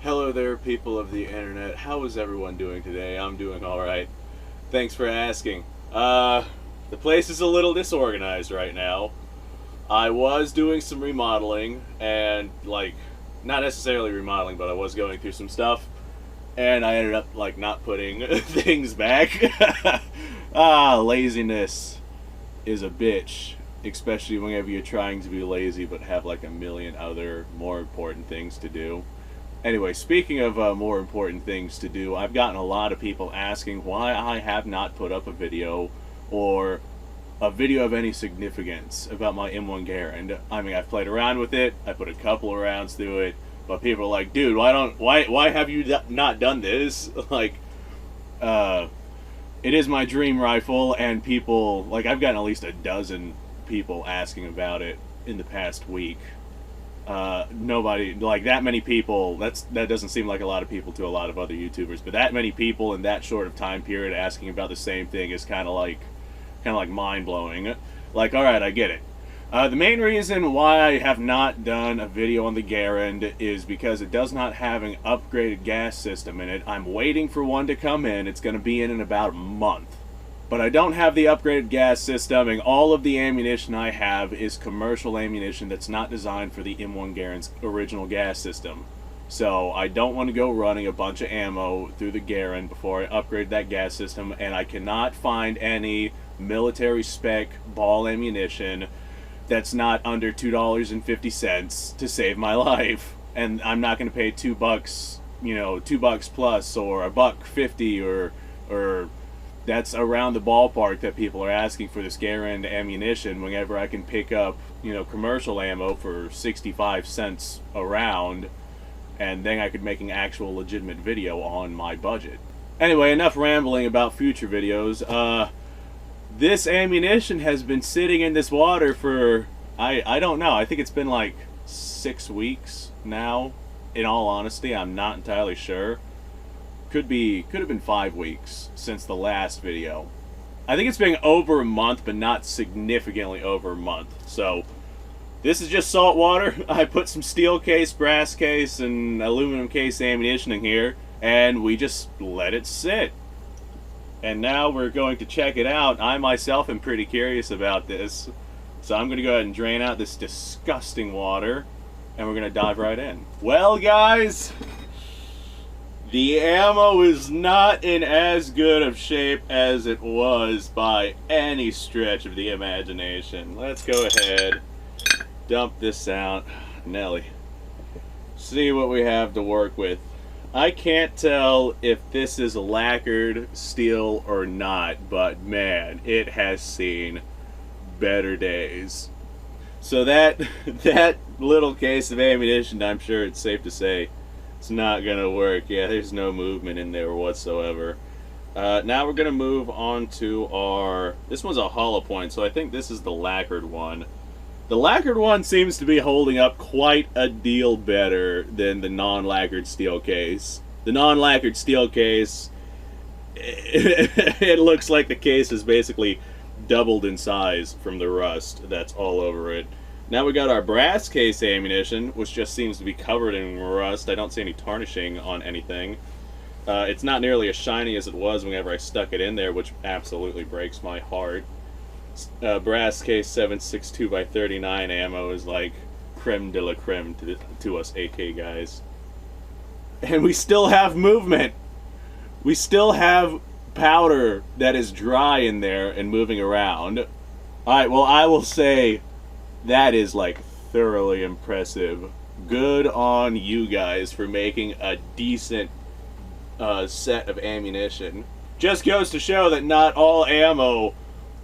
Hello there, people of the internet. How is everyone doing today? I'm doing alright. Thanks for asking. The place is a little disorganized right now. I was doing some remodeling, and, not necessarily remodeling, but I was going through some stuff, and I ended up, not putting things back. Laziness is a bitch, especially whenever you're trying to be lazy but have, a million other more important things to do. Anyway, speaking of more important things to do, I've gotten a lot of people asking why I have not put up a video or a video of any significance about my M1 Garand. I mean, I've played around with it. I put a couple of rounds through it, but people are like, "Dude, why have you not done this?" It is my dream rifle, and people I've gotten at least a dozen people asking about it in the past week. Nobody that many people. That doesn't seem like a lot of people to a lot of other YouTubers, but that many people in that short of time period asking about the same thing is kind of like mind blowing. All right, I get it. The main reason why I have not done a video on the Garand is because it does not have an upgraded gas system in it. I'm waiting for one to come in. It's going to be in about a month. But I don't have the upgraded gas system, and all of the ammunition I have is commercial ammunition that's not designed for the M1 Garand's original gas system. So I don't want to go running a bunch of ammo through the Garand before I upgrade that gas system, and I cannot find any military spec ball ammunition that's not under $2.50 to save my life. And I'm not going to pay $2, $2 plus, or $1.50, or that's around the ballpark that people are asking for this Garand ammunition whenever I can pick up, commercial ammo for 65 cents a round, and then I could make an actual legitimate video on my budget. Anyway, enough rambling about future videos. This ammunition has been sitting in this water for, I don't know, I think it's been 6 weeks now. In all honesty, I'm not entirely sure. Could have been 5 weeks since the last video. I think it's been over a month, but not significantly over a month. So this is just saltwater. I put some steel case, brass case, and aluminum case ammunition in here, and we just let it sit. And now we're going to check it out. I myself am pretty curious about this, so I'm going to go ahead and drain out this disgusting water, and we're going to dive right in. Well, guys, the ammo is not in as good of shape as it was by any stretch of the imagination. Let's go ahead, dump this out. Nelly. See what we have to work with. I can't tell if this is lacquered steel or not, but man, it has seen better days. So that little case of ammunition, I'm sure it's safe to say, it's not gonna work. Yeah, there's no movement in there whatsoever. Now we're gonna move on to our, this one's a hollow point, so I think this is the lacquered one. The lacquered one seems to be holding up quite a deal better than the non-lacquered steel case. The non-lacquered steel case, it looks like the case is basically doubled in size from the rust that's all over it. Now we got our brass case ammunition, which just seems to be covered in rust. I don't see any tarnishing on anything. It's not nearly as shiny as it was whenever I stuck it in there, which absolutely breaks my heart. Brass case 7.62 by 39 ammo is like creme de la creme to us AK guys. And we still have movement. We still have powder that is dry in there and moving around. Alright, well, I will say that is thoroughly impressive. Good on you guys for making a decent set of ammunition. Just goes to show that not all ammo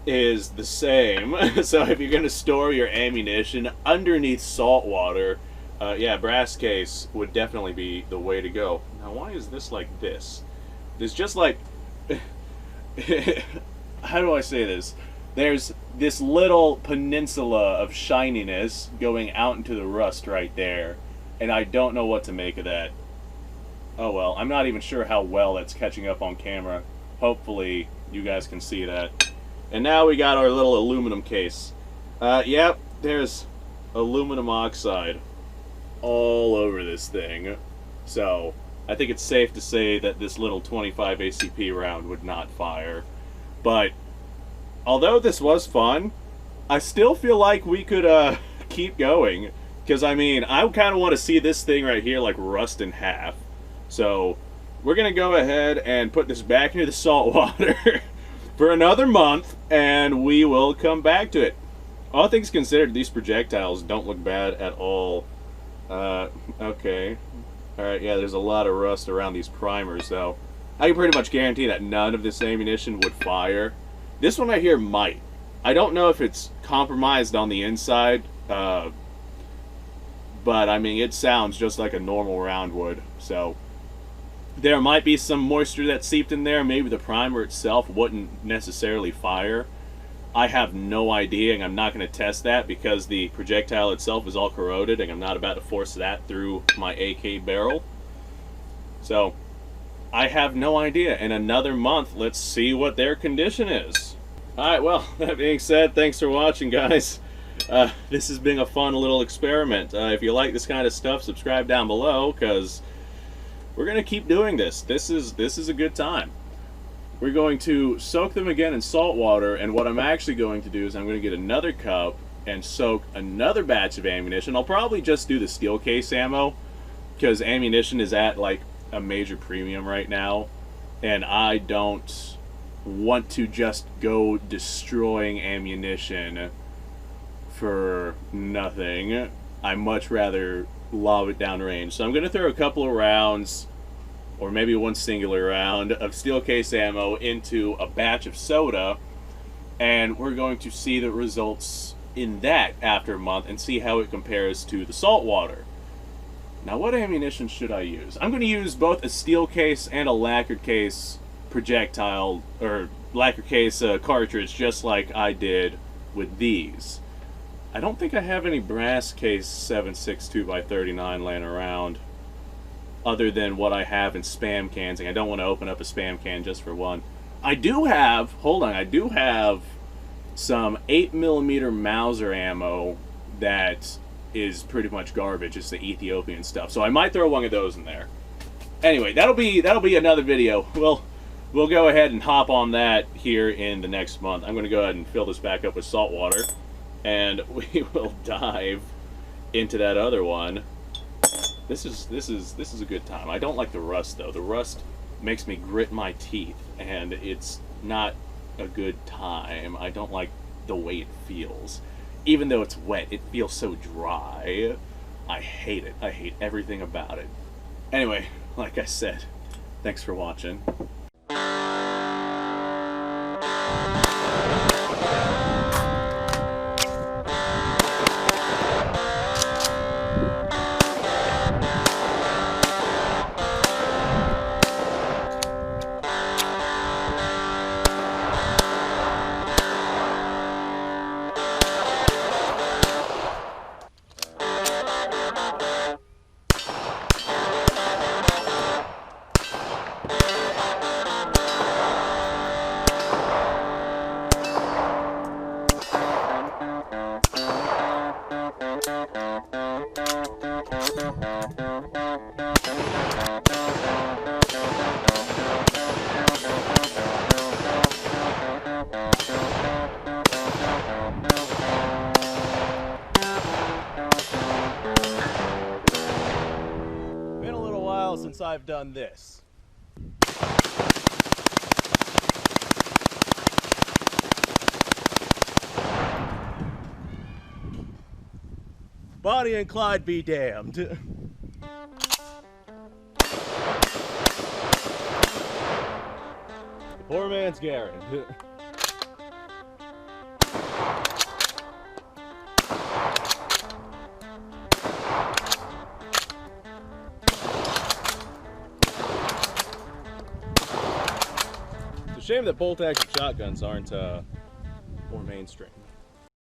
is the same. So if you're going to store your ammunition underneath salt water, yeah, brass case would definitely be the way to go. Now, why is this like this? There's just how do I say this? There's this little peninsula of shininess going out into the rust right there, and I don't know what to make of that. Oh well, I'm not even sure how well that's catching up on camera. Hopefully you guys can see that. And now we got our little aluminum case. Yep, there's aluminum oxide all over this thing. So I think it's safe to say that this little 25 ACP round would not fire. But although this was fun, I still feel like we could keep going. Because, I mean, I kind of want to see this thing right here, like, rust in half. So, we're going to go ahead and put this back into the salt water for another month, and we will come back to it. All things considered, these projectiles don't look bad at all. Okay. Alright, yeah, there's a lot of rust around these primers, though. I can pretty much guarantee that none of this ammunition would fire. This one right here might. I don't know if it's compromised on the inside, but, I mean, it sounds just like a normal round would. So, there might be some moisture that seeped in there. Maybe the primer itself wouldn't necessarily fire. I have no idea, and I'm not going to test that because the projectile itself is all corroded, and I'm not about to force that through my AK barrel. So, I have no idea. In another month, let's see what their condition is. Alright, well, that being said, thanks for watching, guys. This has been a fun little experiment. If you like this kind of stuff, subscribe down below, because we're going to keep doing this. This is a good time. We're going to soak them again in salt water, and what I'm actually going to do is I'm going to get another cup and soak another batch of ammunition. I'll probably just do the steel case ammo, because ammunition is at, like, a major premium right now, and I don't want to just go destroying ammunition for nothing. I much rather lob it downrange. So I'm going to throw a couple of rounds, or maybe one singular round, of steel case ammo into a batch of soda, and we're going to see the results in that after a month and see how it compares to the salt water. Now, what ammunition should I use? I'm going to use both a steel case and a lacquered case projectile, or lacquer case cartridge, just like I did with these. I don't think I have any brass case 7.62x39 laying around, other than what I have in spam cans, and I don't want to open up a spam can just for one. I do have, hold on, I do have some 8mm Mauser ammo that is pretty much garbage. It's the Ethiopian stuff, so I might throw one of those in there. Anyway, that'll be another video. We'll go ahead and hop on that here in the next month. I'm going to go ahead and fill this back up with salt water, and we will dive into that other one. This is a good time. I don't like the rust, though. The rust makes me grit my teeth, and it's not a good time. I don't like the way it feels. Even though it's wet, it feels so dry. I hate it. I hate everything about it. Anyway, like I said, thanks for watching. Since I've done this. Bonnie and Clyde be damned. Poor man's Garen. Shame that bolt-action shotguns aren't more mainstream.